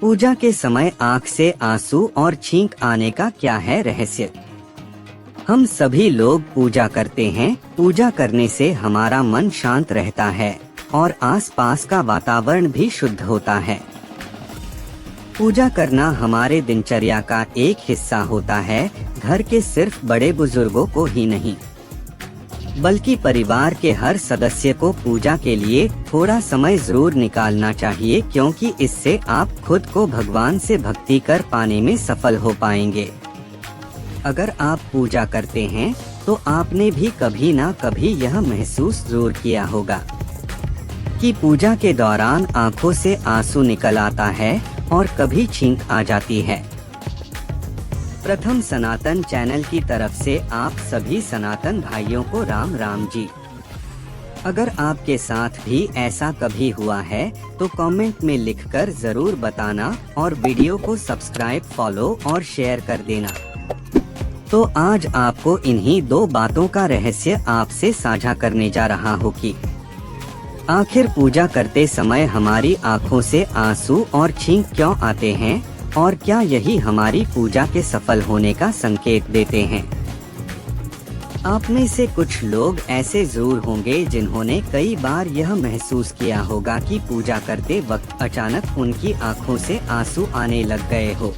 पूजा के समय आँख से आंसू और छींक आने का क्या है रहस्य? हम सभी लोग पूजा करते हैं। पूजा करने से हमारा मन शांत रहता है और आसपास का वातावरण भी शुद्ध होता है। पूजा करना हमारे दिनचर्या का एक हिस्सा होता है। घर के सिर्फ बड़े बुजुर्गों को ही नहीं, बल्कि परिवार के हर सदस्य को पूजा के लिए थोड़ा समय जरूर निकालना चाहिए, क्योंकि इससे आप खुद को भगवान से भक्ति कर पाने में सफल हो पाएंगे। अगर आप पूजा करते हैं तो आपने भी कभी ना कभी यह महसूस जरूर किया होगा कि पूजा के दौरान आंखों से आंसू निकल आता है और कभी छींक आ जाती है। प्रथम सनातन चैनल की तरफ से आप सभी सनातन भाइयों को राम राम जी। अगर आपके साथ भी ऐसा कभी हुआ है तो कमेंट में लिखकर जरूर बताना और वीडियो को सब्सक्राइब, फॉलो और शेयर कर देना। तो आज आपको इन्हीं दो बातों का रहस्य आपसे साझा करने जा रहा हूँ कि आखिर पूजा करते समय हमारी आंखों से आंसू और छींक क्यों आते हैं और क्या यही हमारी पूजा के सफल होने का संकेत देते हैं। आप में से कुछ लोग ऐसे जरूर होंगे जिन्होंने कई बार यह महसूस किया होगा कि पूजा करते वक्त अचानक उनकी आंखों से आंसू आने लग गए हो।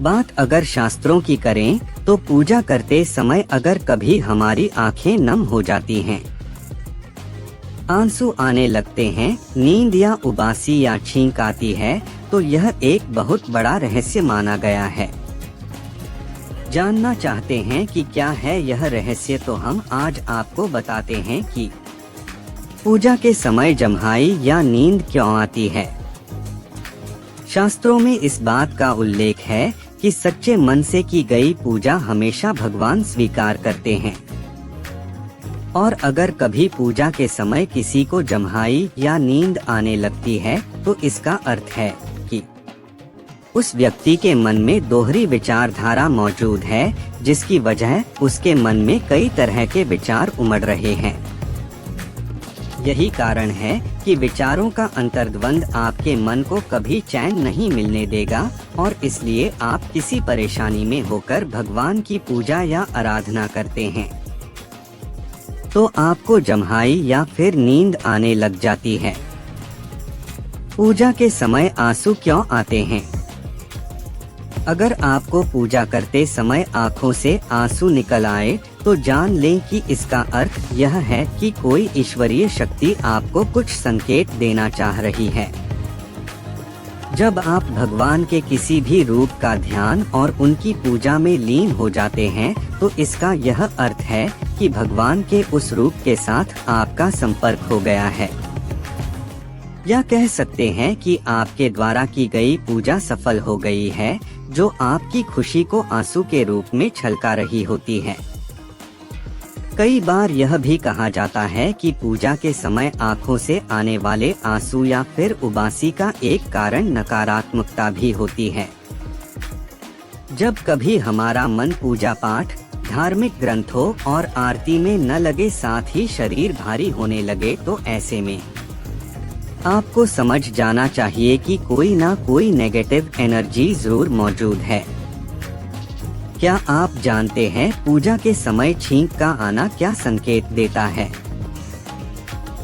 बात अगर शास्त्रों की करें तो पूजा करते समय अगर कभी हमारी आंखें नम हो जाती हैं, आंसू आने लगते हैं, नींद या उबासी या छींक आती है, तो यह एक बहुत बड़ा रहस्य माना गया है। जानना चाहते हैं कि क्या है यह रहस्य, तो हम आज आपको बताते हैं कि पूजा के समय जम्हाई या नींद क्यों आती है। शास्त्रों में इस बात का उल्लेख है कि सच्चे मन से की गई पूजा हमेशा भगवान स्वीकार करते हैं, और अगर कभी पूजा के समय किसी को जम्हाई या नींद आने लगती है तो इसका अर्थ है कि उस व्यक्ति के मन में दोहरी विचारधारा मौजूद है, जिसकी वजह उसके मन में कई तरह के विचार उमड़ रहे हैं। यही कारण है कि विचारों का अंतर्द्वंद आपके मन को कभी चैन नहीं मिलने देगा, और इसलिए आप किसी परेशानी में होकर भगवान की पूजा या आराधना करते हैं तो आपको जम्हाई या फिर नींद आने लग जाती है। पूजा के समय आंसू क्यों आते हैं? अगर आपको पूजा करते समय आंखों से आंसू निकल आए तो जान लें कि इसका अर्थ यह है कि कोई ईश्वरीय शक्ति आपको कुछ संकेत देना चाह रही है। जब आप भगवान के किसी भी रूप का ध्यान और उनकी पूजा में लीन हो जाते हैं तो इसका यह अर्थ है कि भगवान के उस रूप के साथ आपका संपर्क हो गया है, या कह सकते हैं कि आपके द्वारा की गई पूजा सफल हो गई है, जो आपकी खुशी को आंसू के रूप में छलका रही होती है। कई बार यह भी कहा जाता है कि पूजा के समय आंखों से आने वाले आंसू या फिर उबासी का एक कारण नकारात्मकता भी होती है। जब कभी हमारा मन पूजा पाठ, धार्मिक ग्रंथों और आरती में न लगे, साथ ही शरीर भारी होने लगे, तो ऐसे में आपको समझ जाना चाहिए कि कोई ना कोई नेगेटिव एनर्जी जरूर मौजूद है। क्या आप जानते हैं पूजा के समय छींक का आना क्या संकेत देता है?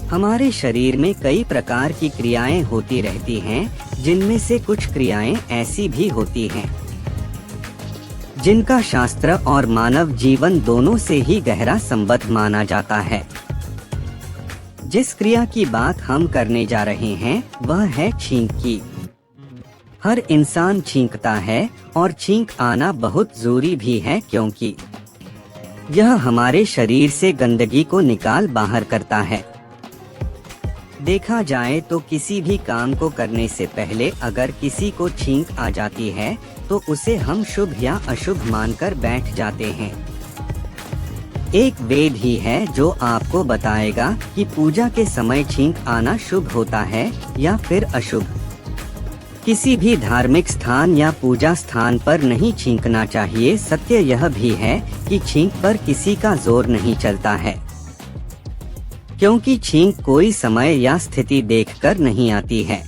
हमारे शरीर में कई प्रकार की क्रियाएं होती रहती हैं, जिनमें से कुछ क्रियाएं ऐसी भी होती हैं जिनका शास्त्र और मानव जीवन दोनों से ही गहरा संबंध माना जाता है। जिस क्रिया की बात हम करने जा रहे हैं वह है छींक की। हर इंसान छींकता है और छींक आना बहुत जरूरी भी है, क्योंकि यह हमारे शरीर से गंदगी को निकाल बाहर करता है। देखा जाए तो किसी भी काम को करने से पहले अगर किसी को छींक आ जाती है तो उसे हम शुभ या अशुभ मानकर बैठ जाते हैं। एक वेद ही है जो आपको बताएगा कि पूजा के समय छींक आना शुभ होता है या फिर अशुभ। किसी भी धार्मिक स्थान या पूजा स्थान पर नहीं छींकना चाहिए। सत्य यह भी है कि छींक पर किसी का जोर नहीं चलता है, क्योंकि छींक कोई समय या स्थिति देखकर नहीं आती है।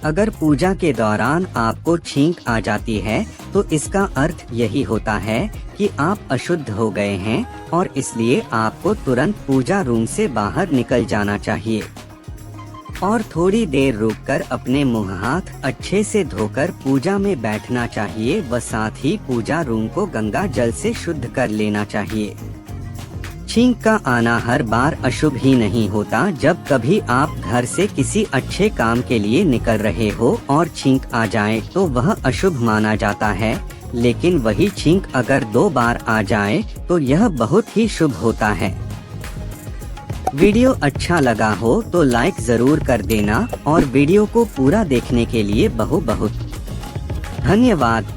अगर पूजा के दौरान आपको छींक आ जाती है तो इसका अर्थ यही होता है कि आप अशुद्ध हो गए हैं और इसलिए आपको तुरंत पूजा रूम से बाहर निकल जाना चाहिए और थोड़ी देर रुककर अपने मुंह हाथ अच्छे से धोकर पूजा में बैठना चाहिए व साथ ही पूजा रूम को गंगा जल से शुद्ध कर लेना चाहिए। छींक का आना हर बार अशुभ ही नहीं होता। जब कभी आप घर से किसी अच्छे काम के लिए निकल रहे हो और छींक आ जाए तो वह अशुभ माना जाता है, लेकिन वही छींक अगर 2 बार आ जाए तो यह बहुत ही शुभ होता है। वीडियो अच्छा लगा हो तो लाइक जरूर कर देना और वीडियो को पूरा देखने के लिए बहुत बहुत धन्यवाद।